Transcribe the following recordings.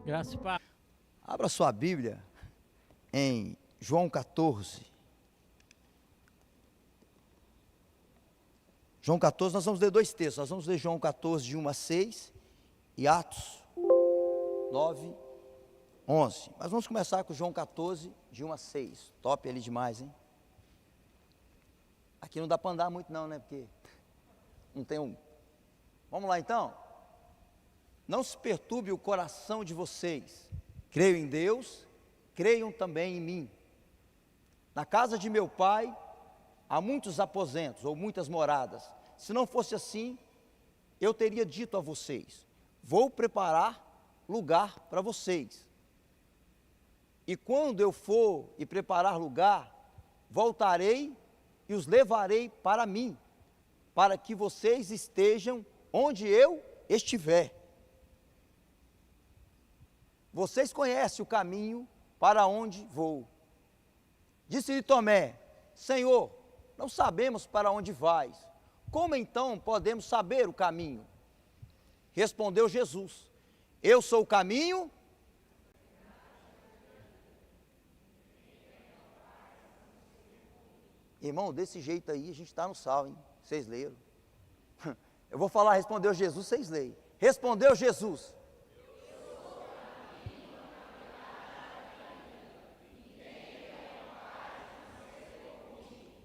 Graças a Deus. Abra sua Bíblia em João 14. João 14, nós vamos ler dois textos. Nós vamos ler João 14, de 1 a 6 e Atos 9, 11. Mas vamos começar com João 14, de 1 a 6. Top ali demais, hein? Aqui não dá para andar muito não, né? Porque não tem um... Vamos lá então? Não se perturbe o coração de vocês. Creio em Deus, creiam também em mim. Na casa de meu pai há muitos aposentos ou muitas moradas. Se não fosse assim, eu teria dito a vocês: vou preparar lugar para vocês. E quando eu for e preparar lugar, voltarei e os levarei para mim, para que vocês estejam onde eu estiver. Vocês conhecem o caminho para onde vou. Disse-lhe Tomé: Senhor, não sabemos para onde vais. Como então podemos saber o caminho? Respondeu Jesus: eu sou o caminho. Irmão, desse jeito aí a gente está no sal, hein? Vocês leram? Eu vou falar, respondeu Jesus, vocês leem. Respondeu Jesus: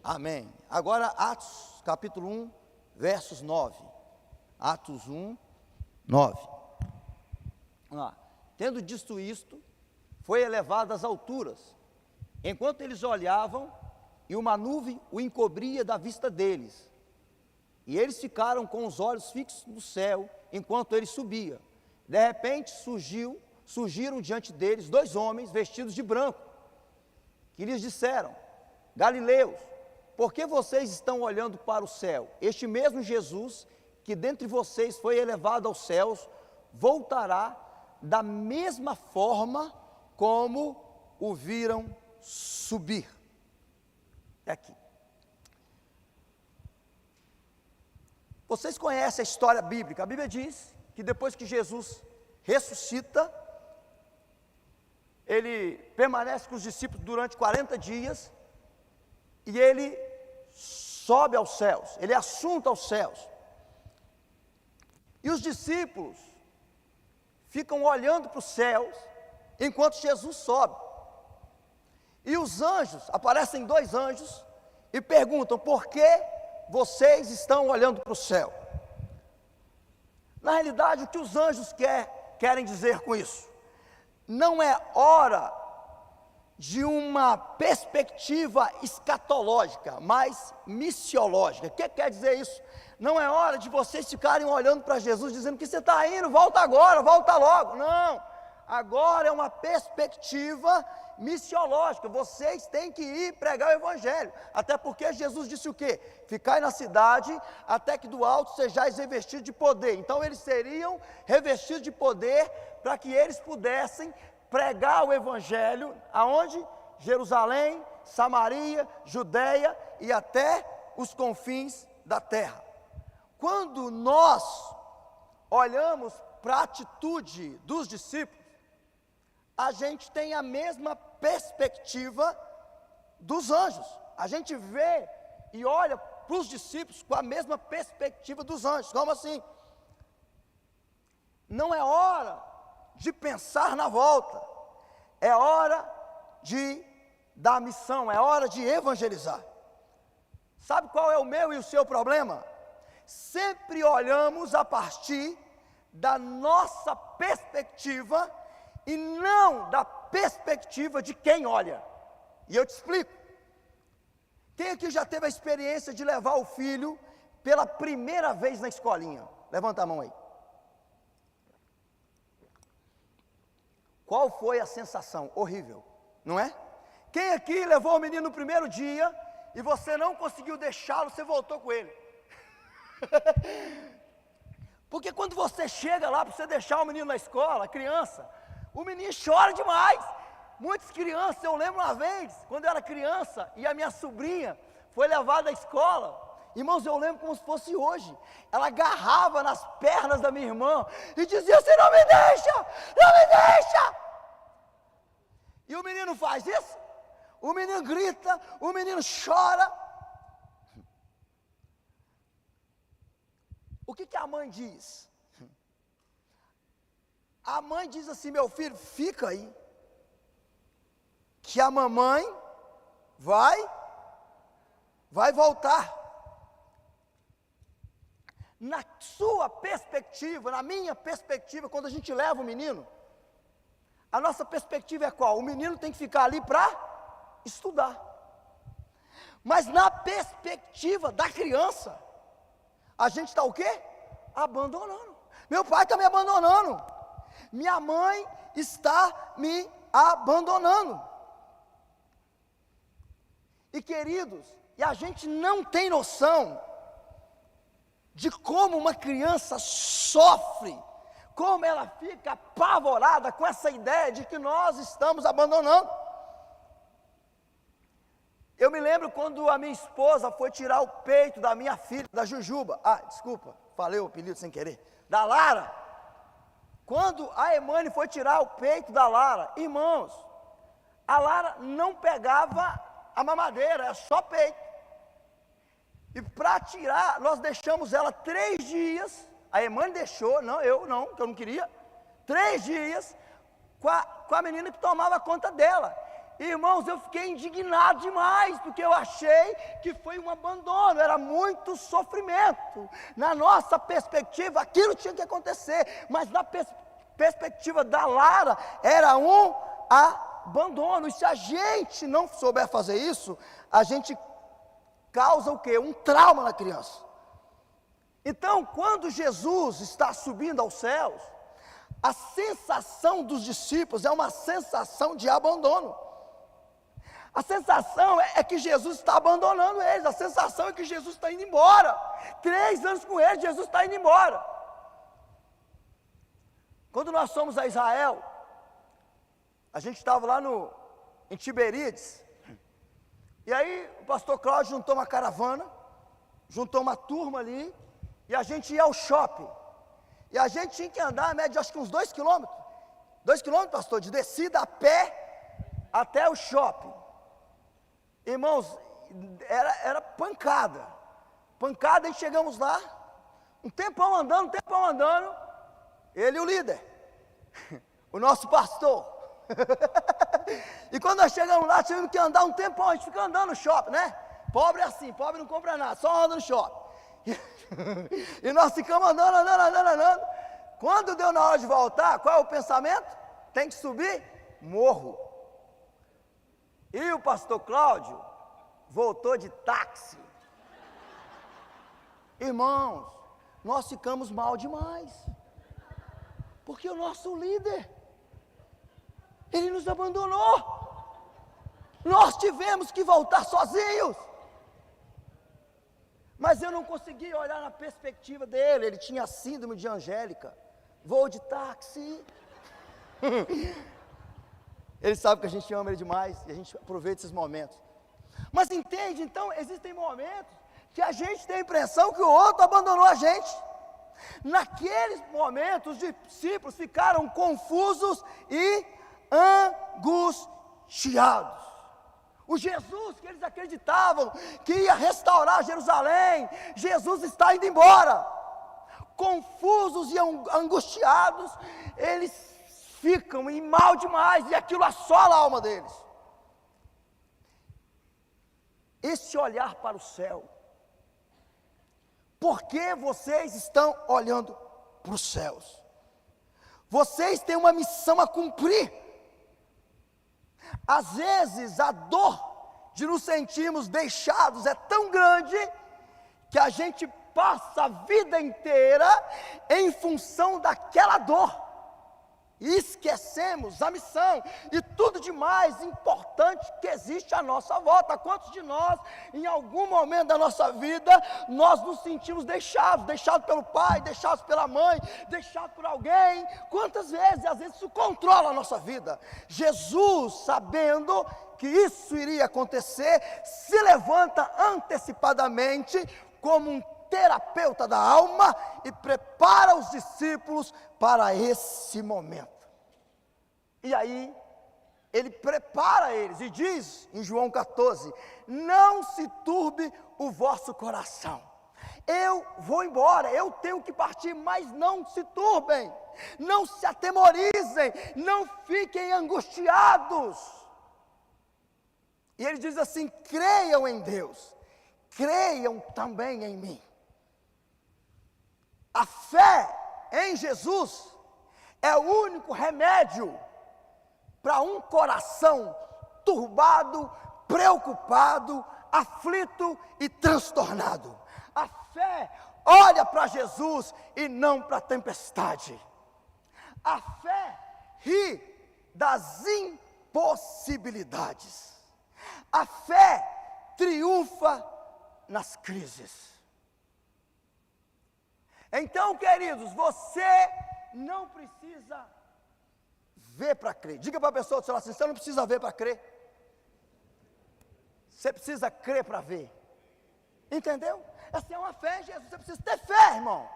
amém. Agora Atos capítulo 1, versos 9. Atos 1, 9. Vamos lá. Tendo dito isto, foi elevado às alturas. Enquanto eles olhavam, e uma nuvem o encobria da vista deles. E eles ficaram com os olhos fixos no céu, enquanto ele subia. De repente surgiram diante deles dois homens vestidos de branco, que lhes disseram: Galileus, por que vocês estão olhando para o céu? Este mesmo Jesus, que dentre vocês foi elevado aos céus, voltará da mesma forma como o viram subir. É aqui. Vocês conhecem a história bíblica. A Bíblia diz que depois que Jesus ressuscita, ele permanece com os discípulos durante 40 dias, e ele sobe aos céus, ele é assunto aos céus. E os discípulos ficam olhando para os céus, enquanto Jesus sobe. E os anjos, aparecem dois anjos, e perguntam: por que vocês estão olhando para o céu? Na realidade, o que os anjos querem dizer com isso? Não é hora de uma perspectiva escatológica, mas missiológica. O que quer dizer isso? Não é hora de vocês ficarem olhando para Jesus, dizendo que você está indo, volta agora, volta logo. Não, agora é uma perspectiva missiológica. Vocês têm que ir pregar o evangelho, até porque Jesus disse o quê? Ficai na cidade, até que do alto sejais revestidos de poder. Então eles seriam revestidos de poder, para que eles pudessem pregar o evangelho, aonde? Jerusalém, Samaria, Judeia e até os confins da terra. Quando nós olhamos para a atitude dos discípulos, a gente tem a mesma perspectiva dos anjos. A gente vê e olha para os discípulos com a mesma perspectiva dos anjos. Como assim? Não é hora de pensar na volta, é hora de dar missão, é hora de evangelizar. Sabe qual é o meu e o seu problema? Sempre olhamos a partir da nossa perspectiva e não da perspectiva de quem olha. E eu te explico. Quem aqui já teve a experiência de levar o filho pela primeira vez na escolinha? Levanta a mão aí. Qual foi a sensação? Horrível, não é? Quem aqui levou o menino no primeiro dia e você não conseguiu deixá-lo, você voltou com ele? Porque quando você chega lá para você deixar o menino na escola, a criança, o menino chora demais. Muitas crianças, eu lembro uma vez, quando eu era criança, e a minha sobrinha foi levada à escola, Irmãos, eu lembro como se fosse hoje. Ela agarrava nas pernas da minha irmã e dizia: você não me deixa, não me deixa. E o menino faz isso, o menino grita, o menino chora. O que a mãe diz? A mãe diz assim: meu filho, fica aí, que a mamãe vai voltar. Na sua perspectiva, na minha perspectiva, quando a gente leva o menino, a nossa perspectiva é qual? O menino tem que ficar ali para estudar. Mas na perspectiva da criança, a gente está o quê? Abandonando. Meu pai está me abandonando. Minha mãe está me abandonando. E queridos, e a gente não tem noção de como uma criança sofre, como ela fica apavorada com essa ideia de que nós estamos abandonando. Eu me lembro quando a minha esposa foi tirar o peito da minha filha, da Jujuba, desculpa, falei o apelido sem querer, da Lara. Quando a Emane foi tirar o peito da Lara, irmãos, a Lara não pegava a mamadeira, era só peito. E para tirar, nós deixamos ela 3 dias, a Emane deixou, não, eu não, que eu não queria, 3 dias, com a menina que tomava conta dela. Irmãos, eu fiquei indignado demais, porque eu achei que foi um abandono, era muito sofrimento. Na nossa perspectiva, aquilo tinha que acontecer, mas na perspectiva da Lara, era um abandono. E se a gente não souber fazer isso, a gente causa o quê? Um trauma na criança. Então, quando Jesus está subindo aos céus, a sensação dos discípulos é uma sensação de abandono. A sensação é que Jesus está abandonando eles, a sensação é que Jesus está indo embora. 3 anos com eles, Jesus está indo embora. Quando nós fomos a Israel, a gente estava lá em Tiberíades, e aí o pastor Cláudio juntou uma caravana, juntou uma turma ali, e a gente ia ao shopping. E a gente tinha que andar a média, acho que uns 2 quilômetros. 2 quilômetros, pastor, de descida a pé até o shopping. Irmãos, era pancada. Pancada, e chegamos lá, um tempão andando, ele e o líder, o nosso pastor. E quando nós chegamos lá, tivemos que andar um tempão, a gente fica andando no shopping, né? Pobre é assim, pobre não compra nada, só anda no shopping. E nós ficamos andando. Quando deu na hora de voltar, qual é o pensamento? Tem que subir morro. E o pastor Cláudio voltou de táxi. Irmãos, nós ficamos mal demais, porque o nosso líder, ele nos abandonou. Nós tivemos que voltar sozinhos. Mas eu não consegui olhar na perspectiva dele. Ele tinha síndrome de Angélica. Voo de táxi. Ele sabe que a gente ama ele demais e a gente aproveita esses momentos. Mas entende, então, existem momentos que a gente tem a impressão que o outro abandonou a gente. Naqueles momentos, os discípulos ficaram confusos e angustiados. O Jesus que eles acreditavam que ia restaurar Jerusalém, Jesus está indo embora. Confusos e angustiados, eles ficam em mal demais, e aquilo assola a alma deles. Esse olhar para o céu, por que vocês estão olhando para os céus? Vocês têm uma missão a cumprir. Às vezes a dor de nos sentirmos deixados é tão grande, que a gente passa a vida inteira em função daquela dor, e esquecemos a missão e tudo de mais importante que existe à nossa volta. Quantos de nós, em algum momento da nossa vida, nós nos sentimos deixados pelo pai, deixados pela mãe, deixados por alguém? Quantas vezes, às vezes isso controla a nossa vida. Jesus, sabendo que isso iria acontecer, se levanta antecipadamente, como um terapeuta da alma e prepara os discípulos para esse momento. E aí, ele prepara eles e diz em João 14: não se turbe o vosso coração. Eu vou embora, eu tenho que partir, mas não se turbem, não se atemorizem, não fiquem angustiados. E ele diz assim: creiam em Deus, creiam também em mim. A fé em Jesus é o único remédio para um coração turbado, preocupado, aflito e transtornado. A fé olha para Jesus e não para a tempestade. A fé ri das impossibilidades. A fé triunfa nas crises. Então, queridos, você não precisa ver para crer. Diga para a pessoa do seu lado assim: você não precisa ver para crer. Você precisa crer para ver. Entendeu? Essa é uma fé em Jesus. Você precisa ter fé, irmão.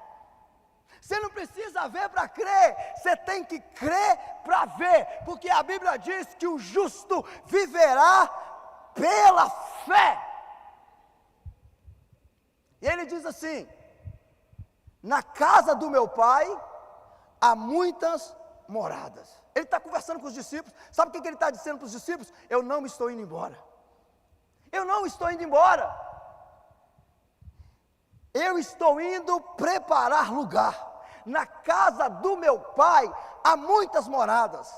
Você não precisa ver para crer. Você tem que crer para ver. Porque a Bíblia diz que o justo viverá pela fé. E ele diz assim: na casa do meu pai há muitas moradas. Ele está conversando com os discípulos. Sabe o que ele está dizendo para os discípulos? Eu não estou indo embora. Eu não estou indo embora. Eu estou indo preparar lugar. Na casa do meu pai há muitas moradas.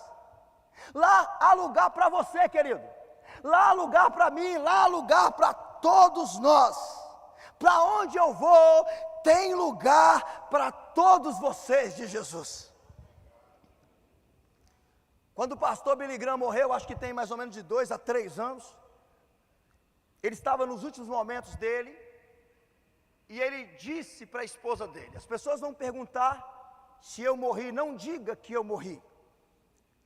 Lá há lugar para você, querido. Lá há lugar para mim. Lá há lugar para todos nós. Para onde eu vou, tem lugar para todos vocês de Jesus. Quando o pastor Billy Graham morreu, acho que tem mais ou menos de 2 a 3 anos, ele estava nos últimos momentos dele, e ele disse para a esposa dele: as pessoas vão perguntar se eu morri, não diga que eu morri,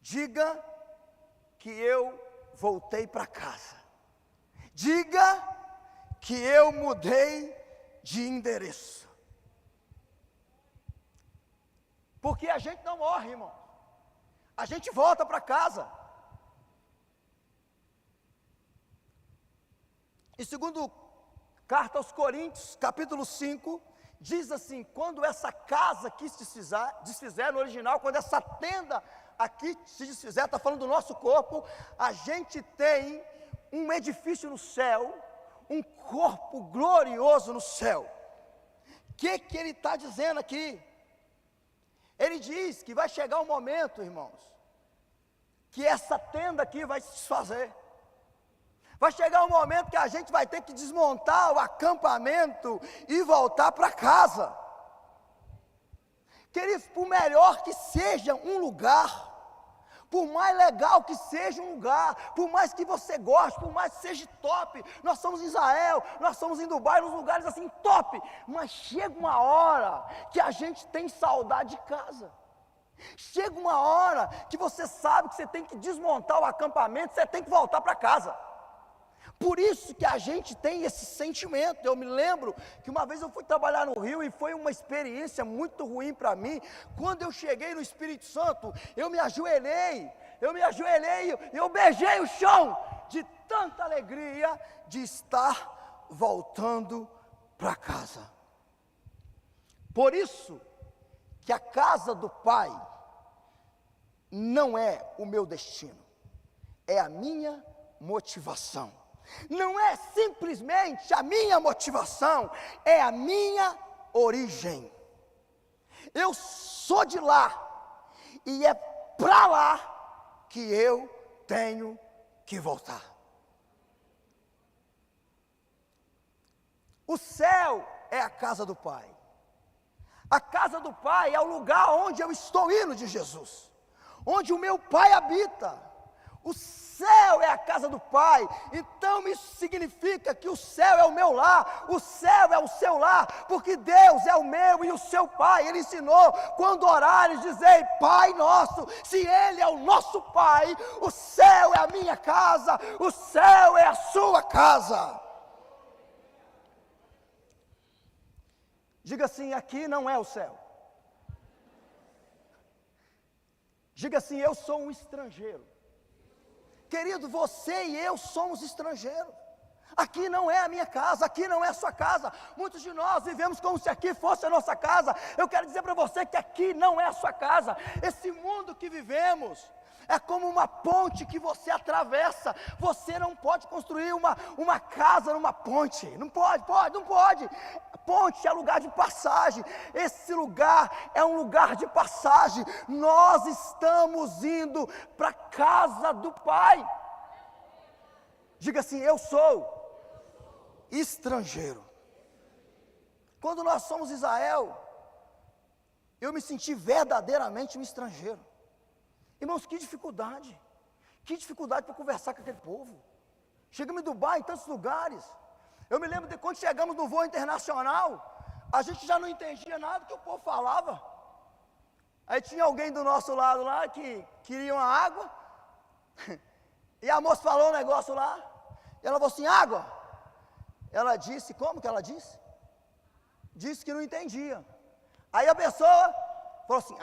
diga que eu voltei para casa, diga que eu mudei de endereço, porque a gente não morre, irmão, a gente volta para casa. E segundo carta aos Coríntios, capítulo 5, diz assim: quando essa casa aqui se desfizer, no original, quando essa tenda aqui se desfizer, está falando do nosso corpo, a gente tem um edifício no céu, um corpo glorioso no céu. O que ele está dizendo aqui? Ele diz que vai chegar um momento, irmãos, que essa tenda aqui vai se desfazer. Vai chegar um momento que a gente vai ter que desmontar o acampamento e voltar para casa. Queridos, por melhor que seja um lugar, por mais legal que seja um lugar, por mais que você goste, por mais que seja top, nós somos em Israel, nós somos em Dubai, nos lugares assim top, mas chega uma hora que a gente tem saudade de casa. Chega uma hora que você sabe que você tem que desmontar o acampamento, você tem que voltar para casa. Por isso que a gente tem esse sentimento. Eu me lembro que uma vez eu fui trabalhar no Rio e foi uma experiência muito ruim para mim. Quando eu cheguei no Espírito Santo, eu me ajoelhei, eu beijei o chão de tanta alegria de estar voltando para casa. Por isso que a casa do Pai não é o meu destino, é a minha motivação. Não é simplesmente a minha motivação, é a minha origem. Eu sou de lá, e é para lá que eu tenho que voltar. O céu é a casa do Pai. A casa do Pai é o lugar onde eu estou indo de Jesus, onde o meu Pai habita. O céu é a casa do Pai. Então isso significa que o céu é o meu lar, o céu é o seu lar, porque Deus é o meu e o seu Pai. Ele ensinou: quando orares, dizei Pai nosso. Se Ele é o nosso Pai, o céu é a minha casa, o céu é a sua casa. Diga assim: aqui não é o céu. Diga assim: eu sou um estrangeiro. Querido, você e eu somos estrangeiros. Aqui não é a minha casa, aqui não é a sua casa. Muitos de nós vivemos como se aqui fosse a nossa casa. Eu quero dizer para você que aqui não é a sua casa. Esse mundo que vivemos é como uma ponte que você atravessa. Você não pode construir uma casa numa ponte. Não pode. Ponte é lugar de passagem. Esse lugar é um lugar de passagem. Nós estamos indo para a casa do Pai. Diga assim: eu sou estrangeiro. Quando nós somos Israel, eu me senti verdadeiramente um estrangeiro. Irmãos, que dificuldade para conversar com aquele povo. Chegamos em Dubai, em tantos lugares. Eu me lembro de quando chegamos no voo internacional, a gente já não entendia nada que o povo falava. Aí tinha alguém do nosso lado lá que queria uma água, e a moça falou um negócio lá, e ela falou assim: água. Ela disse, como que ela disse? Disse que não entendia. Aí a pessoa falou assim: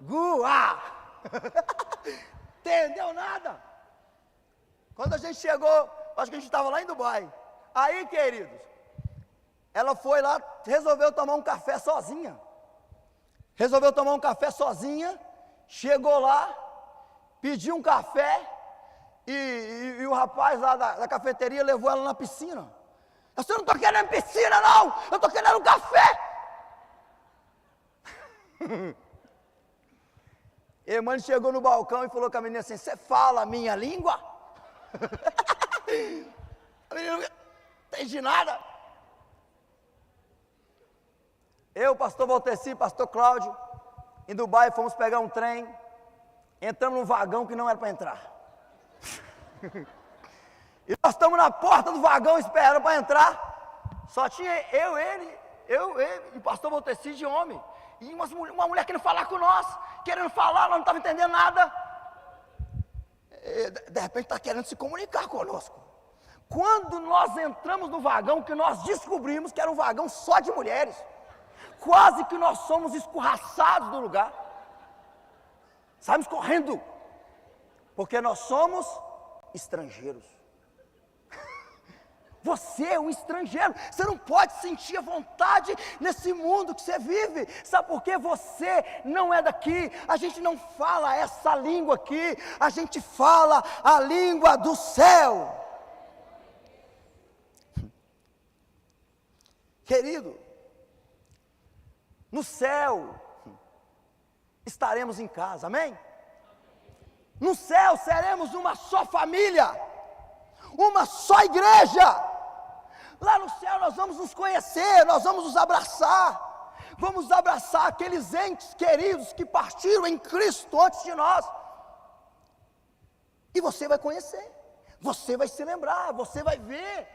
guá. Entendeu nada? Quando a gente chegou, acho que a gente estava lá em Dubai. Aí, queridos, ela foi lá, resolveu tomar um café sozinha. Chegou lá, pediu um café, e o rapaz lá da cafeteria levou ela na piscina. Eu não estou querendo piscina, não, eu estou querendo um café. E a mãe chegou no balcão e falou com a menina assim: você fala a minha língua? A menina não entende nada. Eu, pastor Valteci, pastor Cláudio, em Dubai fomos pegar um trem, entramos num vagão que não era para entrar. E nós estamos na porta do vagão esperando para entrar. Só tinha eu, ele e o pastor Valteci de homem. E uma mulher querendo falar com nós, nós não estava entendendo nada. De repente está querendo se comunicar conosco. Quando nós entramos no vagão, que nós descobrimos que era um vagão só de mulheres, quase que nós somos escorraçados do lugar. Saímos correndo, porque nós somos estrangeiros. Você é um estrangeiro, você não pode sentir a vontade nesse mundo que você vive. Sabe por quê? Você não é daqui. A gente não fala essa língua aqui, a gente fala a língua do céu. Querido, no céu estaremos em casa, amém? No céu seremos uma só família, uma só igreja. Lá no céu nós vamos nos conhecer, nós vamos nos abraçar, vamos abraçar aqueles entes queridos que partiram em Cristo antes de nós. E você vai conhecer, você vai se lembrar, você vai ver.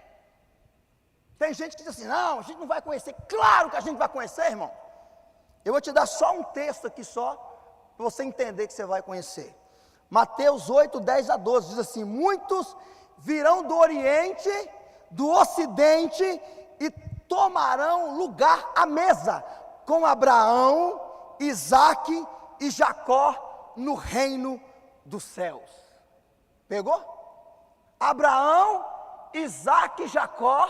Tem gente que diz assim: não, a gente não vai conhecer. Claro que a gente vai conhecer, irmão. Eu vou te dar só um texto aqui só, para você entender que você vai conhecer. Mateus 8, 10 a 12, diz assim: muitos virão do Oriente, do Ocidente, e tomarão lugar à mesa, com Abraão, Isaque e Jacó, no reino dos céus. Pegou? Abraão, Isaque e Jacó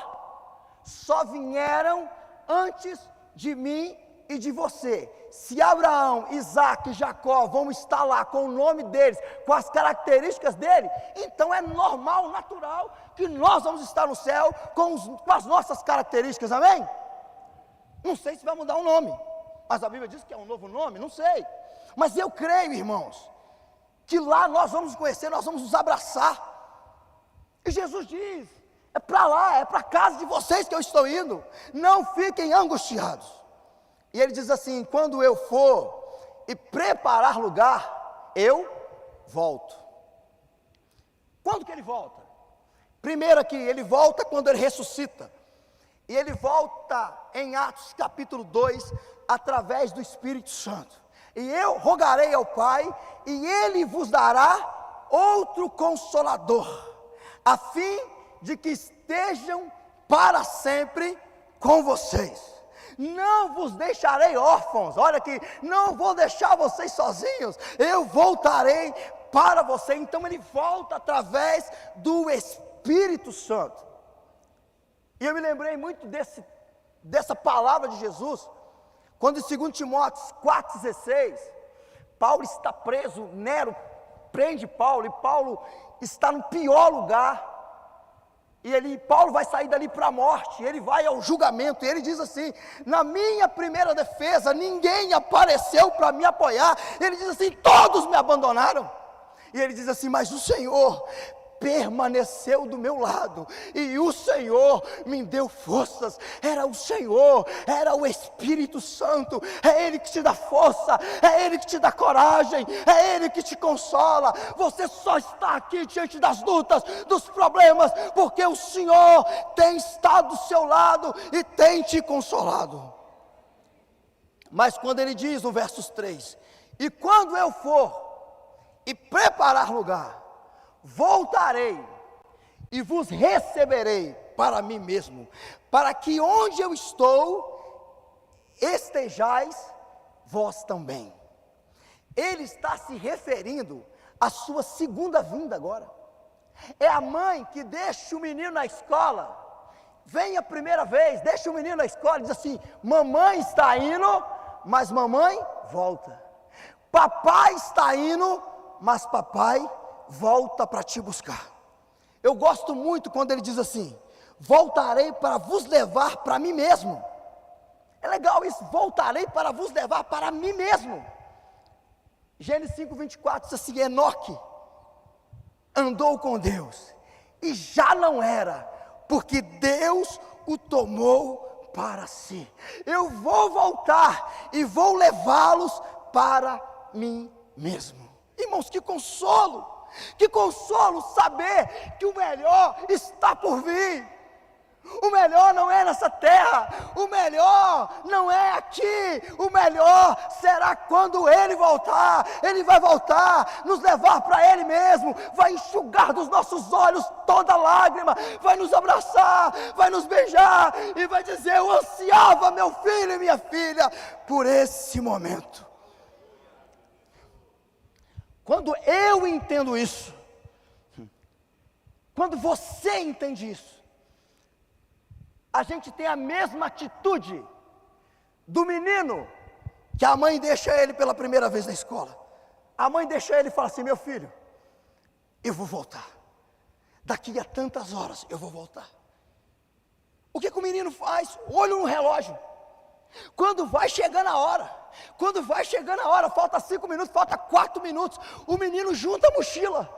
só vieram antes de mim e de você. Se Abraão, Isaque e Jacó vão estar lá com o nome deles, com as características dele, então é normal, natural, que nós vamos estar no céu com as nossas características, amém? Não sei se vai mudar o nome, mas a Bíblia diz que é um novo nome, não sei. Mas eu creio, irmãos, que lá nós vamos nos conhecer, nós vamos nos abraçar. E Jesus diz: é para lá, é para a casa de vocês que eu estou indo, não fiquem angustiados. E ele diz assim: quando eu for e preparar lugar, eu volto. Quando que ele volta? Primeiro aqui, ele volta quando ele ressuscita. E ele volta em Atos capítulo 2, através do Espírito Santo. E eu rogarei ao Pai, e ele vos dará outro Consolador, a fim de que estejam para sempre com vocês. Não vos deixarei órfãos. Olha aqui, não vou deixar vocês sozinhos. Eu voltarei para você. Então ele volta através do Espírito Santo. E eu me lembrei muito dessa palavra de Jesus, quando em 2 Timóteo 4,16, Paulo está preso, Nero prende Paulo, e Paulo está no pior lugar. E Paulo vai sair dali para a morte, ele vai ao julgamento, e ele diz assim: na minha primeira defesa, ninguém apareceu para me apoiar. Ele diz assim: todos me abandonaram. E ele diz assim: mas o Senhor permaneceu do meu lado, e o Senhor me deu forças. Era o Senhor, era o Espírito Santo. É Ele que te dá força, é Ele que te dá coragem, é Ele que te consola. Você só está aqui diante das lutas, dos problemas, porque o Senhor tem estado do seu lado e tem te consolado. Mas quando ele diz no versos 3, e quando eu for e preparar lugar, voltarei e vos receberei para mim mesmo, para que onde eu estou, estejais vós também. Ele está se referindo à sua segunda vinda agora. É a mãe que deixa o menino na escola, vem a primeira vez, deixa o menino na escola e diz assim: mamãe está indo, mas mamãe volta. Papai está indo, mas papai volta para te buscar. Eu gosto muito quando ele diz assim: voltarei para vos levar para mim mesmo. É legal isso, voltarei para vos levar para mim mesmo. Gênesis 5:24 diz assim: Enoque andou com Deus e já não era, porque Deus o tomou para si. Eu vou voltar e vou levá-los para mim mesmo. Irmãos, que consolo! Que consolo saber que o melhor está por vir. O melhor não é nessa terra, o melhor não é aqui, o melhor será quando Ele voltar. Ele vai voltar, nos levar para Ele mesmo, vai enxugar dos nossos olhos toda lágrima, vai nos abraçar, vai nos beijar e vai dizer: eu ansiava, meu filho e minha filha, por esse momento. Quando eu entendo isso, quando você entende isso, a gente tem a mesma atitude do menino que a mãe deixa ele pela primeira vez na escola. A mãe deixa ele e fala assim: meu filho, eu vou voltar, daqui a tantas horas eu vou voltar. O que o menino faz? Olho no relógio. Quando vai chegando a hora, falta 5 minutos, falta 4 minutos, o menino junta a mochila,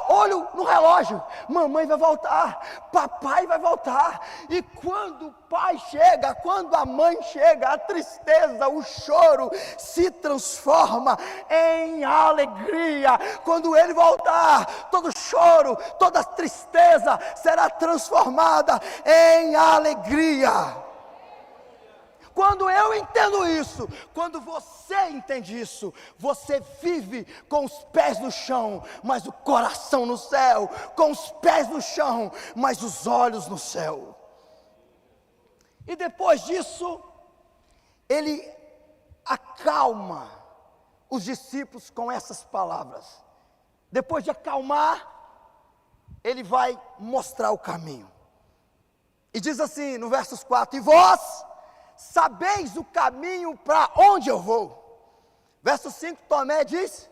olho no relógio: mamãe vai voltar, papai vai voltar. E quando o pai chega, quando a mãe chega, a tristeza, o choro se transforma em alegria. Quando ele voltar, todo choro, toda tristeza será transformada em alegria. Quando eu entendo isso, quando você entende isso, você vive com os pés no chão, mas o coração no céu, com os pés no chão, mas os olhos no céu. E depois disso, ele acalma os discípulos com essas palavras. Depois de acalmar, ele vai mostrar o caminho. E diz assim no versos 4: e vós sabeis o caminho para onde eu vou. Verso 5, Tomé diz: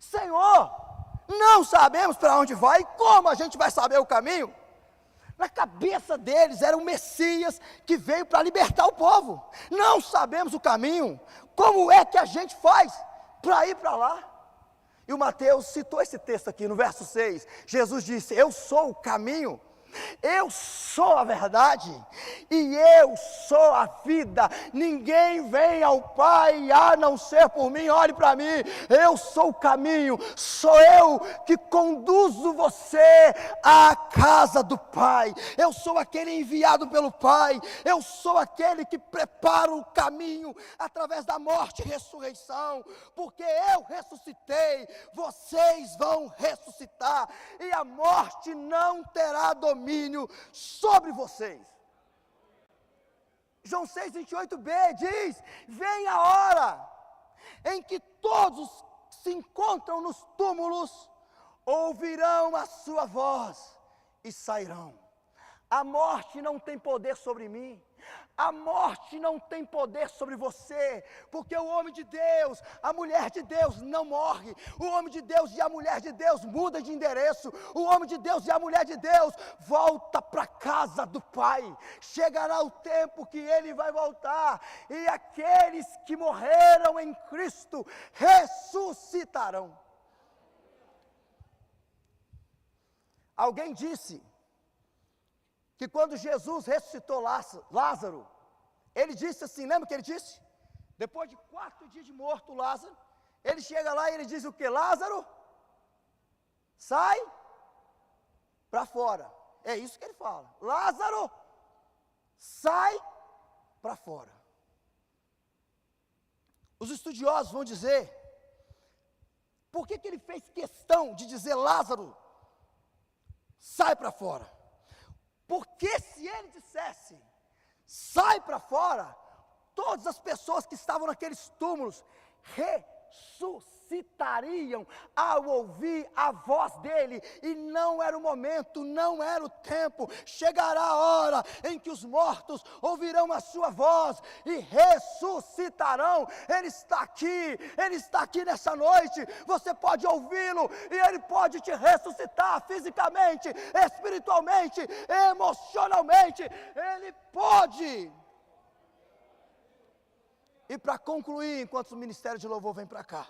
Senhor, não sabemos para onde vai, como a gente vai saber o caminho? Na cabeça deles era o Messias que veio para libertar o povo. Não sabemos o caminho, como é que a gente faz para ir para lá? E o Mateus citou esse texto aqui no verso 6, Jesus disse: eu sou o caminho, eu sou a verdade e eu sou a vida. Ninguém vem ao Pai a não ser por mim. Olhe para mim, eu sou o caminho, sou eu que conduzo você à casa do Pai. Eu sou aquele enviado pelo Pai, eu sou aquele que prepara o caminho através da morte e ressurreição, porque eu ressuscitei, vocês vão ressuscitar e a morte não terá domínio sobre vocês. João 6,28b diz: vem a hora em que todos se encontram nos túmulos, ouvirão a sua voz e sairão. A morte não tem poder sobre mim, a morte não tem poder sobre você, porque o homem de Deus, a mulher de Deus não morre, o homem de Deus e a mulher de Deus muda de endereço, o homem de Deus e a mulher de Deus volta para a casa do Pai. Chegará o tempo que ele vai voltar, e aqueles que morreram em Cristo ressuscitarão. Alguém disse que quando Jesus ressuscitou Lázaro, ele disse assim, lembra o que ele disse? Depois de 4 dias de morto Lázaro, ele chega lá e ele diz o que? Lázaro, sai para fora. É isso que ele fala. Lázaro, sai para fora. Os estudiosos vão dizer, por que ele fez questão de dizer Lázaro, sai para fora? Porque se ele dissesse, sai para fora, todas as pessoas que estavam naqueles túmulos ressuscitariam ao ouvir a voz dele, e não era o momento, não era o tempo. Chegará a hora em que os mortos ouvirão a sua voz e ressuscitarão. Ele está aqui nessa noite. Você pode ouvi-lo e ele pode te ressuscitar fisicamente, espiritualmente, emocionalmente. Ele pode. E para concluir, enquanto o ministério de louvor vem para cá,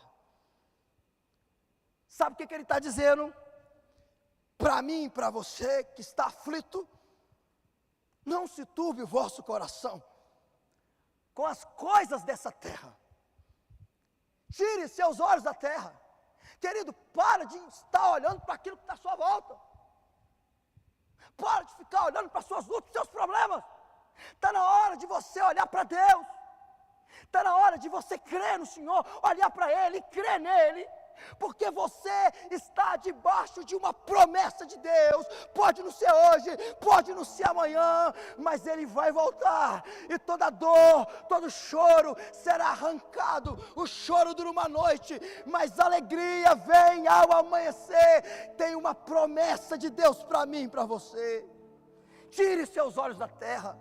sabe o que ele está dizendo? Para mim e para você que está aflito, não se turbe o vosso coração com as coisas dessa terra. Tire seus olhos da terra. Querido, para de estar olhando para aquilo que está à sua volta. Para de ficar olhando para as suas lutas, seus problemas. Está na hora de você olhar para Deus. Está na hora de você crer no Senhor, olhar para Ele, crer nele, porque você está debaixo de uma promessa de Deus. Pode não ser hoje, pode não ser amanhã, mas Ele vai voltar, e toda dor, todo choro será arrancado. O choro dura uma noite, mas a alegria vem ao amanhecer. Tem uma promessa de Deus para mim e para você. Tire seus olhos da terra,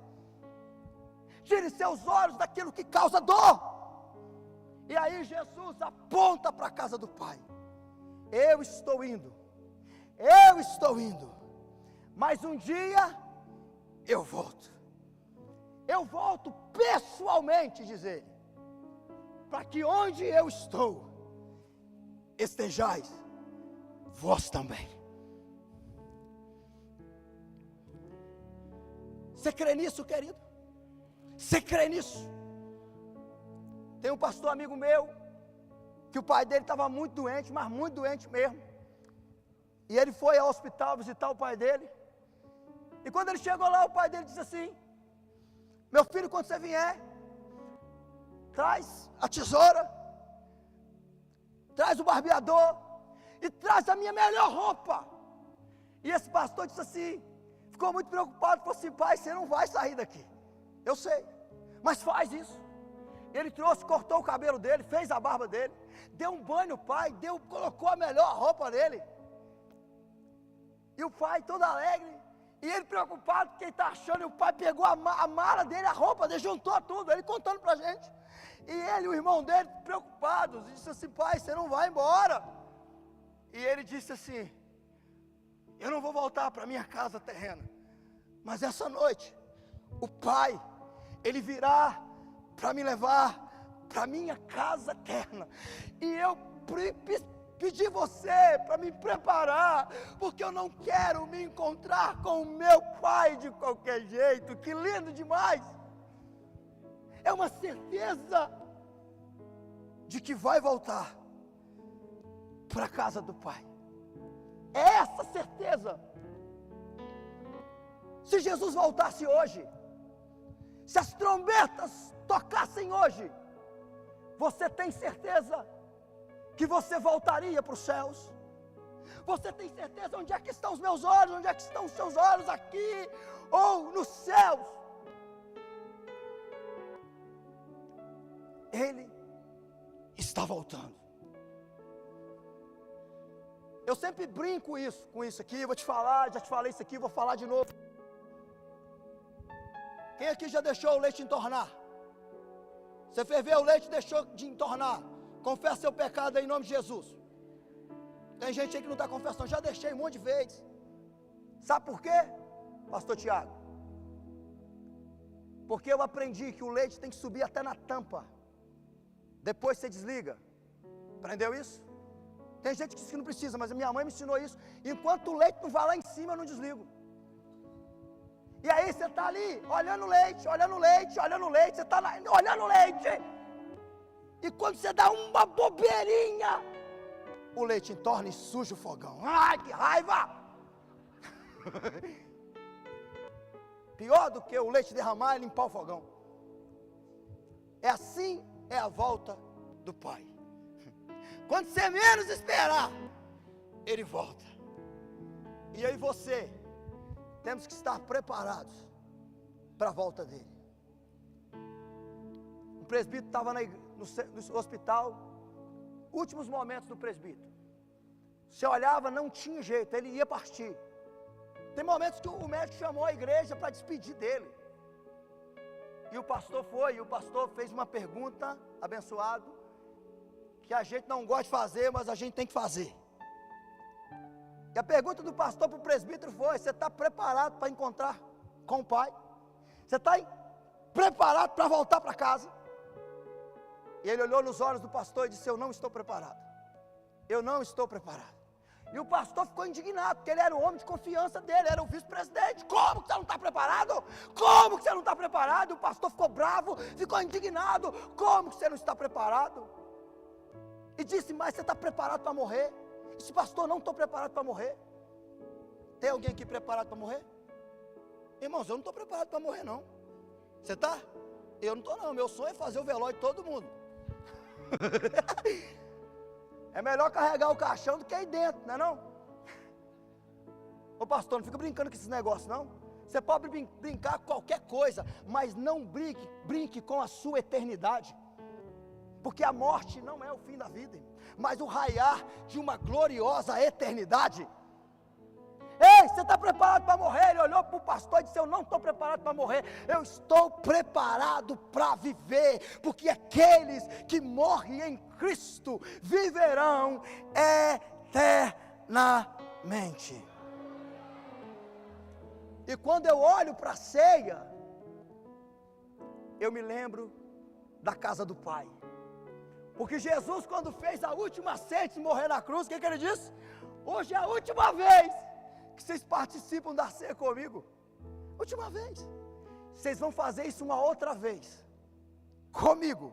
tire seus olhos daquilo que causa dor. E aí Jesus aponta para a casa do Pai. Eu estou indo, mas um dia eu volto. Eu volto pessoalmente, diz ele, para que onde eu estou, estejais vós também. Você crê nisso, querido? Você crê nisso? Tem um pastor amigo meu, que o pai dele estava muito doente, mas muito doente mesmo. E ele foi ao hospital visitar o pai dele. E quando ele chegou lá, o pai dele disse assim: meu filho, quando você vier, traz a tesoura, traz o barbeador e traz a minha melhor roupa. E esse pastor disse assim, ficou muito preocupado, falou assim: pai, você não vai sair daqui. Eu sei, mas faz isso. Ele trouxe, cortou o cabelo dele, fez a barba dele, deu um banho no pai, colocou a melhor roupa dele. E o pai todo alegre, e ele preocupado, porque ele está achando, e o pai pegou a mala dele, a roupa dele, juntou tudo, ele contando para a gente. E ele e o irmão dele preocupados, disse assim: pai, você não vai embora. E ele disse assim: eu não vou voltar para minha casa terrena, mas essa noite, o pai, ele virá para me levar para minha casa eterna. E eu pedi você para me preparar, porque eu não quero me encontrar com o meu pai de qualquer jeito. Que lindo demais! É uma certeza de que vai voltar para a casa do pai. É essa certeza. Se Jesus voltasse hoje, se as trombetas tocassem hoje, você tem certeza que você voltaria para os céus? Você tem certeza? Onde é que estão os meus olhos? Onde é que estão os seus olhos? Aqui ou nos céus? Ele está voltando. Eu sempre brinco com isso aqui, vou te falar, já te falei isso aqui, vou falar de novo. Quem aqui já deixou o leite entornar? Você ferveu o leite e deixou de entornar. Confessa seu pecado aí em nome de Jesus. Tem gente aí que não está confessando, já deixei um monte de vezes. Sabe por quê, pastor Tiago? Porque eu aprendi que o leite tem que subir até na tampa. Depois você desliga. Aprendeu isso? Tem gente que diz que não precisa, mas a minha mãe me ensinou isso. Enquanto o leite não vai lá em cima, eu não desligo. E aí você está ali, olhando o leite, olhando o leite, olhando o leite, você está olhando o leite. E quando você dá uma bobeirinha, o leite entorna e suja o fogão. Ai, que raiva! Pior do que o leite derramar é limpar o fogão. É assim, é a volta do Pai. Quando você menos esperar, Ele volta. E eu e você temos que estar preparados para a volta dele. O presbítero estava no hospital, últimos momentos do presbítero. Você olhava, não tinha jeito, ele ia partir. Tem momentos que o médico chamou a igreja para despedir dele. E o pastor foi, e o pastor fez uma pergunta, abençoado, que a gente não gosta de fazer, mas a gente tem que fazer. E a pergunta do pastor para o presbítero foi: você está preparado para encontrar com o Pai? Você está preparado para voltar para casa? E ele olhou nos olhos do pastor e disse: eu não estou preparado. Eu não estou preparado. E o pastor ficou indignado, porque ele era o homem de confiança dele, era o vice-presidente. Como que você não está preparado? Como que você não está preparado? O pastor ficou bravo, ficou indignado. Como que você não está preparado? E disse: mas você está preparado para morrer? E disse: pastor, não estou preparado para morrer. Tem alguém aqui preparado para morrer? Irmãos, eu não estou preparado para morrer não. Você está? Eu não estou não, meu sonho é fazer o velório de todo mundo. É melhor carregar o caixão do que ir dentro, não é não? Ô pastor, não fica brincando com esses negócios não. Você pode brincar com qualquer coisa, mas não brinque com a sua eternidade. Porque a morte não é o fim da vida, mas o raiar de uma gloriosa eternidade. Ei, você está preparado para morrer? Ele olhou para o pastor e disse: eu não estou preparado para morrer, eu estou preparado para viver, porque aqueles que morrem em Cristo viverão eternamente. E quando eu olho para a ceia, eu me lembro da casa do Pai. Porque Jesus, quando fez a última ceia antes de morrer na cruz, o que ele disse? Hoje é a última vez que vocês participam da ceia comigo. Última vez. Vocês vão fazer isso uma outra vez comigo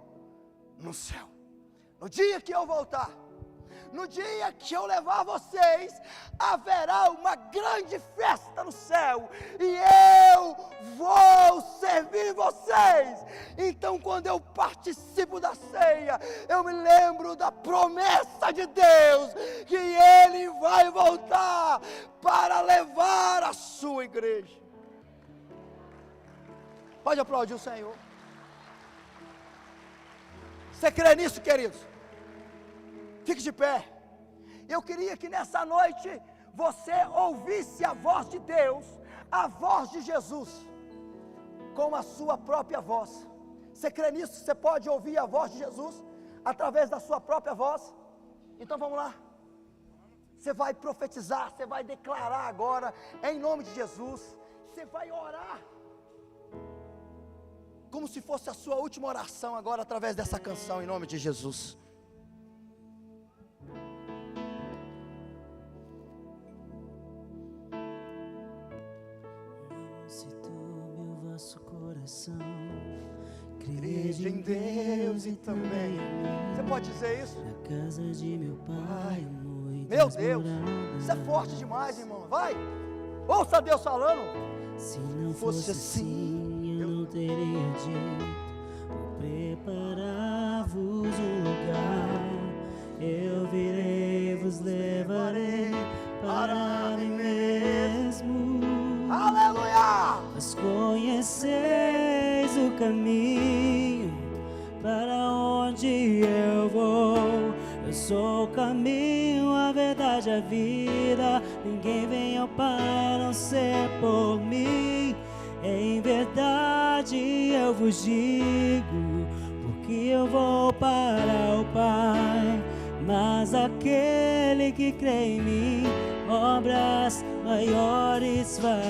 no céu. No dia que eu voltar, no dia que eu levar vocês, haverá uma grande festa no céu, e eu vou servir vocês. Então, quando eu participo da ceia, eu me lembro da promessa de Deus, que Ele vai voltar para levar a sua igreja. Pode aplaudir o Senhor. Você crê nisso, queridos? Fique de pé. Eu queria que nessa noite você ouvisse a voz de Deus, a voz de Jesus, com a sua própria voz. Você crê nisso? Você pode ouvir a voz de Jesus através da sua própria voz? Então vamos lá. Você vai profetizar, você vai declarar agora, em nome de Jesus. Você vai orar, como se fosse a sua última oração agora, através dessa canção, em nome de Jesus. Crede em Deus e também em mim. Você pode dizer isso? Na casa de meu pai, meu Deus, isso é forte demais, irmão. Vai, ouça Deus falando. Se não fosse assim, eu não teria dito: vou preparar-vos um lugar. Eu virei, vos levarei para mim mesmo. Aleluia! Mas conheceis o caminho para onde eu vou. Eu sou o caminho, a verdade, a vida. Ninguém vem ao Pai a não ser por mim. Em verdade eu vos digo, porque eu vou para o Pai. Mas aquele que crê em mim, obras maiores fará.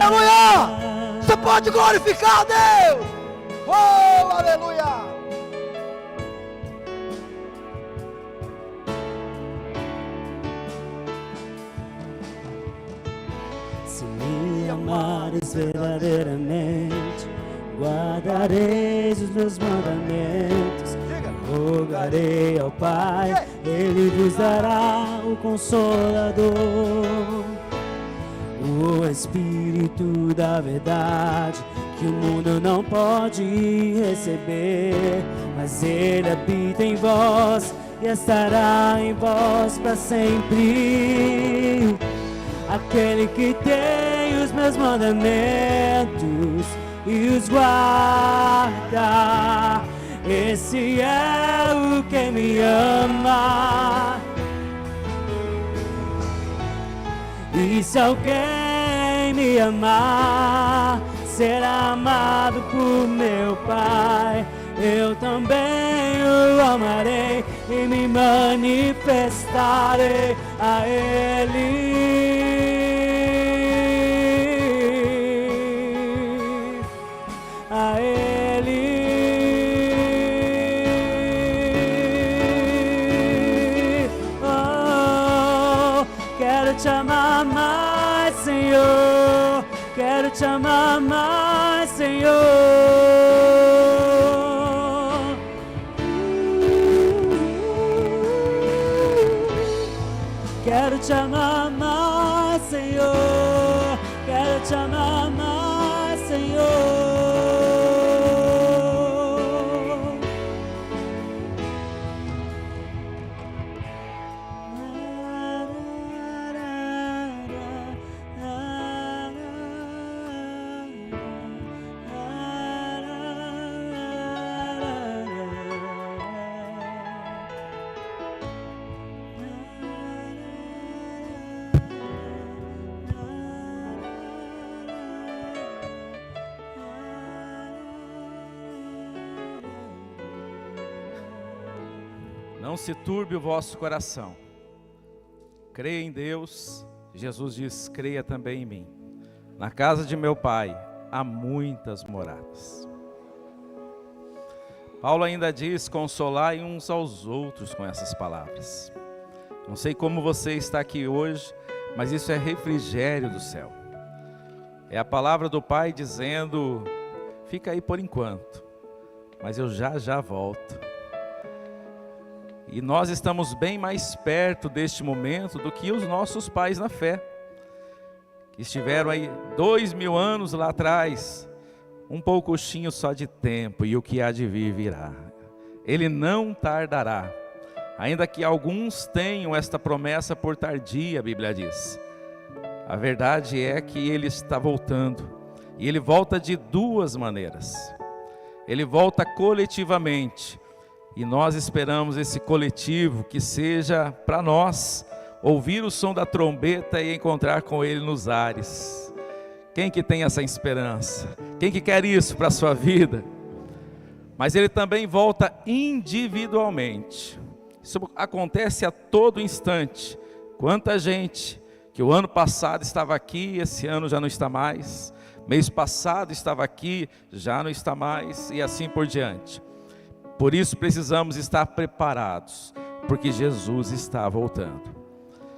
Aleluia! Você pode glorificar a Deus! Oh, aleluia! Se me amares verdadeiramente, guardareis os meus mandamentos. Rogarei ao Pai, Ele vos dará o Consolador, o Espírito da verdade, que o mundo não pode receber, mas Ele habita em vós e estará em vós para sempre. Aquele que tem os meus mandamentos e os guarda, esse é o que me ama. E se alguém me amar, será amado por meu Pai. Eu também o amarei e me manifestarei a Ele. A Ele. Quero te amar mais, Senhor. Quero te amar mais, Senhor. Quero te amar mais, Senhor. Quero te amar mais, Senhor. Não se turbe o vosso coração. Creia em Deus. Jesus diz: creia também em mim. Na casa de meu Pai há muitas moradas. Paulo ainda diz: consolai uns aos outros com essas palavras. Não sei como você está aqui hoje, mas isso é refrigério do céu. É a palavra do Pai dizendo: fica aí por enquanto, mas eu já volto. E nós estamos bem mais perto deste momento do que os nossos pais na fé, que estiveram aí 2000 anos lá atrás, um pouquinho só de tempo, e o que há de vir virá. Ele não tardará, ainda que alguns tenham esta promessa por tardia, a Bíblia diz. A verdade é que Ele está voltando, e Ele volta de duas maneiras. Ele volta coletivamente, e nós esperamos esse coletivo que seja para nós ouvir o som da trombeta e encontrar com Ele nos ares. Quem que tem essa esperança? Quem que quer isso para a sua vida? Mas Ele também volta individualmente. Isso acontece a todo instante. Quanta gente que o ano passado estava aqui, esse ano já não está mais. Mês passado estava aqui, já não está mais, e assim por diante. Por isso precisamos estar preparados, porque Jesus está voltando.